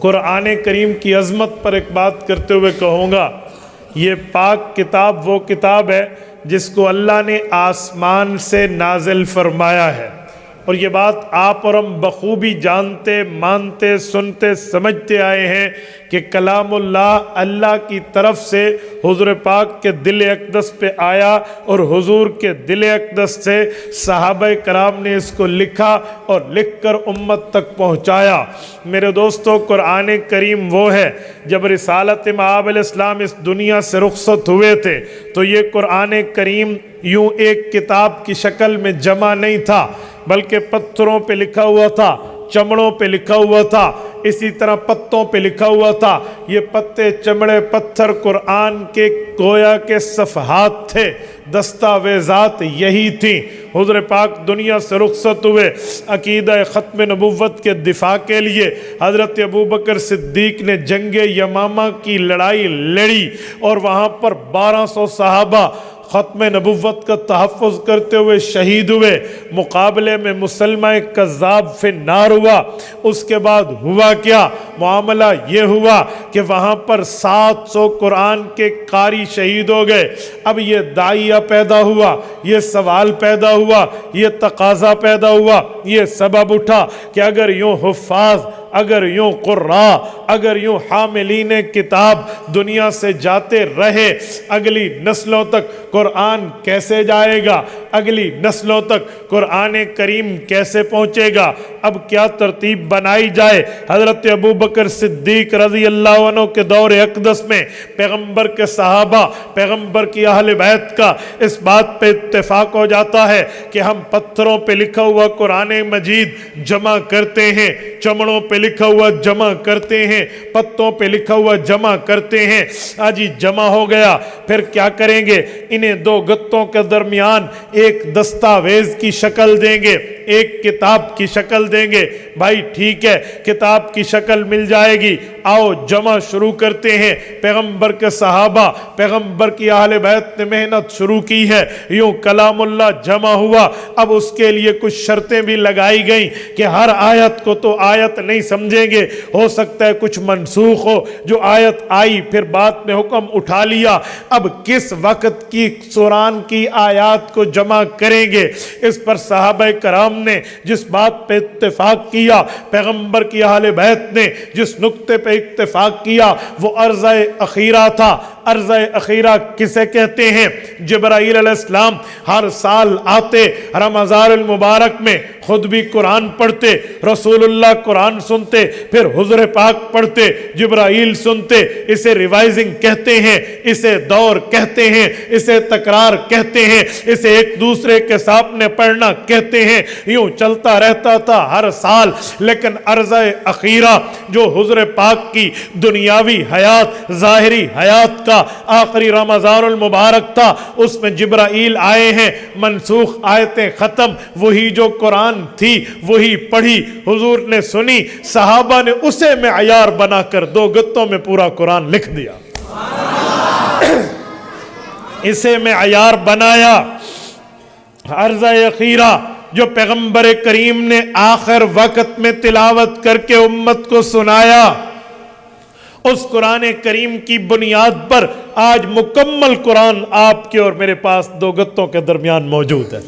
قرآن کریم کی عظمت پر ایک بات کرتے ہوئے کہوں گا، یہ پاک کتاب وہ کتاب ہے جس کو اللہ نے آسمان سے نازل فرمایا ہے، اور یہ بات آپ اور ہم بخوبی جانتے، مانتے، سنتے، سمجھتے آئے ہیں کہ کلام اللہ اللہ کی طرف سے حضور پاک کے دل اقدس پہ آیا، اور حضور کے دل اقدس سے صحابہ کرام نے اس کو لکھا اور لکھ کر امت تک پہنچایا۔ میرے دوستو، قرآن کریم وہ ہے، جب رسالت مآب علیہ السلام اس دنیا سے رخصت ہوئے تھے تو یہ قرآن کریم یوں ایک کتاب کی شکل میں جمع نہیں تھا، بلکہ پتھروں پہ لکھا ہوا تھا، چمڑوں پہ لکھا ہوا تھا، اسی طرح پتوں پہ لکھا ہوا تھا۔ یہ پتے، چمڑے، پتھر قرآن کے گویا کے صفحات تھے، دستاویزات یہی تھیں۔ حضور پاک دنیا سے رخصت ہوئے، عقیدہ ختم نبوت کے دفاع کے لیے حضرت ابوبکر صدیق نے جنگ یمامہ کی لڑائی لڑی، اور وہاں پر 1200 صحابہ ختم نبوت کا تحفظ کرتے ہوئے شہید ہوئے۔ مقابلے میں مسلمہ کذاب فی النار ہوا۔ اس کے بعد ہوا کیا؟ معاملہ یہ ہوا کہ وہاں پر 700 قرآن کے قاری شہید ہو گئے۔ اب یہ داعیہ پیدا ہوا، یہ سوال پیدا ہوا، یہ تقاضا پیدا ہوا، یہ سبب اٹھا کہ اگر یوں حفاظ، اگر یوں قراء، اگر یوں حاملین کتاب دنیا سے جاتے رہے، اگلی نسلوں تک قرآن کیسے جائے گا؟ اگلی نسلوں تک قرآن کریم کیسے پہنچے گا؟ اب کیا ترتیب بنائی جائے؟ حضرت ابوبکر صدیق رضی اللہ عنہ کے دور اقدس میں پیغمبر کے صحابہ، پیغمبر کی اہل بیت کا اس بات پہ اتفاق ہو جاتا ہے کہ ہم پتھروں پہ لکھا ہوا قرآن مجید جمع کرتے ہیں، چمڑوں پہ لکھا ہوا جمع کرتے ہیں، پتوں پہ لکھا ہوا جمع کرتے ہیں۔ آج جمع ہو گیا، پھر کیا کریں گے؟ انہیں دو گتوں کے درمیان ایک دستاویز کی شکل دیں گے، ایک کتاب کی شکل دیں گے۔ بھائی ٹھیک ہے، کتاب کی شکل مل جائے گی، آؤ جمع شروع کرتے ہیں۔ پیغمبر کے صحابہ، پیغمبر کی اہل بیت نے محنت شروع کی ہے، یوں کلام اللہ جمع ہوا۔ اب اس کے لیے کچھ شرطیں بھی لگائی گئیں کہ ہر آیت کو تو آیت نہیں سمجھیں گے، ہو سکتا ہے کچھ منسوخ ہو، جو آیت آئی پھر بعد میں حکم اٹھا لیا۔ اب کس وقت کی قرآن کی آیات کو جمع کریں گے؟ اس پر صحابہ کرام نے جس بات پہ اتفاق کیا، پیغمبر کی اہل بیت نے جس نقطے پہ اتفاق کیا، وہ عرضہ اخیرہ تھا۔ عرضہ اخیرہ کسے کہتے ہیں؟ جبرائیل علیہ السلام ہر سال آتے، رمضان المبارک میں خود بھی قرآن پڑھتے، رسول اللہ قرآن سنتے، پھر حضور پاک پڑھتے، جبرائیل سنتے۔ اسے ریوائزنگ کہتے ہیں، اسے دور کہتے ہیں، اسے تکرار کہتے ہیں، اسے ایک دوسرے کے سامنے پڑھنا کہتے ہیں۔ یوں چلتا رہتا تھا ہر سال، لیکن عرضہ اخیرہ جو حضور پاک کی دنیاوی حیات، ظاہری حیات کا آخری رمضان المبارک تھا، اس میں جبرائیل آئے ہیں، منسوخ آیتیں ختم، وہی جو قرآن تھی وہی پڑھی، حضور نے سنی، صحابہ نے اسے معیار بنا کر 2 گتوں میں پورا قرآن لکھ دیا، اسے معیار بنایا۔ عرضہ اخیرہ جو پیغمبر کریم نے آخر وقت میں تلاوت کر کے امت کو سنایا، اس قرآن کریم کی بنیاد پر آج مکمل قرآن آپ کے اور میرے پاس 2 گتوں کے درمیان موجود ہے۔